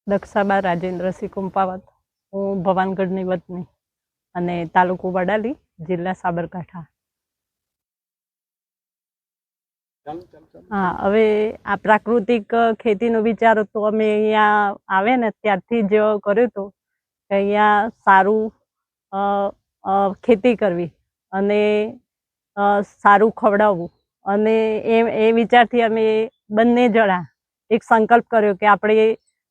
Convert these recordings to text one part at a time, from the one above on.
દક્ષાબા રાજેન્દ્રસિંહ કુંપાવત. હું ભવાનગઢની વતની અને તાલુકો વડાલી, જિલ્લા સાબરકાંઠા. હા, હવે આ પ્રાકૃતિક ખેતીનો વિચાર તો અમે અહીંયા આવે ને ત્યારથી જ કર્યો હતો કે અહીંયા સારું ખેતી કરવી અને સારું ખવડાવવું, અને એ વિચારથી અમે બંને જણા એક સંકલ્પ કર્યો કે આપણે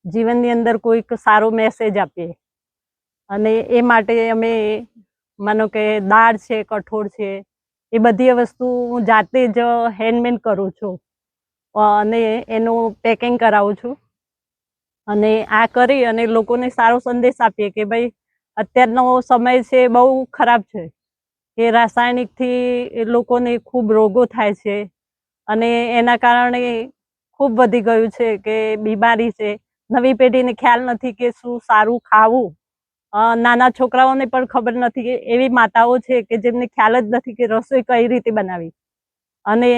જીવનની અંદર કોઈક સારો મેસેજ આપીએ. અને એ માટે અમે માનો કે દાળ છે, કઠોળ છે, એ બધી વસ્તુ હું જાતે જ હેન્ડમેડ કરું છું અને એનું પેકિંગ કરાવું છું. અને આ કરી અને લોકોને સારો સંદેશ આપીએ કે ભાઈ અત્યારનો સમય છે બહુ ખરાબ છે, કે રાસાયણિકથી લોકોને ખૂબ રોગો થાય છે અને એના કારણે ખૂબ વધી ગયું છે કે બીમારી છે. નવી પેઢીને ખ્યાલ નથી કે શું સારું ખાવું. નાના છોકરાઓને પણ ખબર નથી કે એવી માતાઓ છે કે જેમને ખ્યાલ જ નથી કે રસોઈ કઈ રીતે બનાવી અને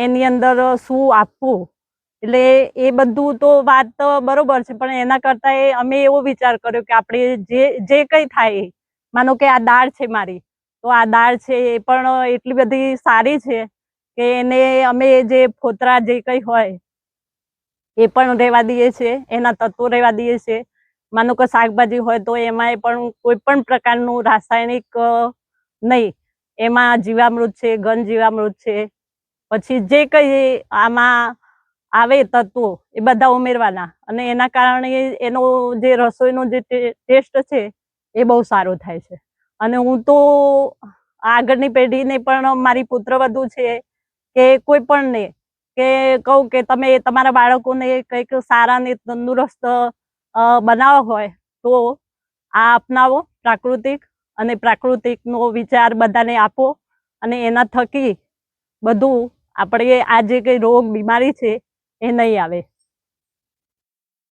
એની અંદર શું આપવું. એટલે એ બધું તો વાત તો બરોબર છે, પણ એના કરતાં અમે એવો વિચાર કર્યો કે આપણે જે કંઈ થાય, માનો કે આ દાળ છે મારી, તો આ દાળ છે એ પણ એટલી બધી સારી છે કે એને અમે જે ફોતરા જે કંઈ હોય એ પણ રહેવા દઈએ છીએ, એના તત્વો રહેવા દઈએ છીએ. માનો કે શાકભાજી હોય તો એમાંય પણ કોઈ પણ પ્રકારનું રાસાયણિક નહીં, એમાં જીવામૃત છે, ઘન જીવામૃત છે, પછી જે કંઈ આમાં આવે તત્વો એ બધા ઉમેરવાના, અને એના કારણે એનો જે રસોઈનો જે ટેસ્ટ છે એ બહુ સારો થાય છે. અને હું તો આગળની પેઢીને પણ, મારી પુત્રવધુ છે કે કોઈ પણને કે કહું કે તમે તમારા બાળકોને કંઈક સારા ને તંદુરસ્ત બનાવવા હોય તો આ અપનાવો પ્રાકૃતિક, અને પ્રાકૃતિકનો વિચાર બધાને આપો, અને એના થકી બધું આપણે આ જે કંઈ રોગ બીમારી છે એ નહીં આવે.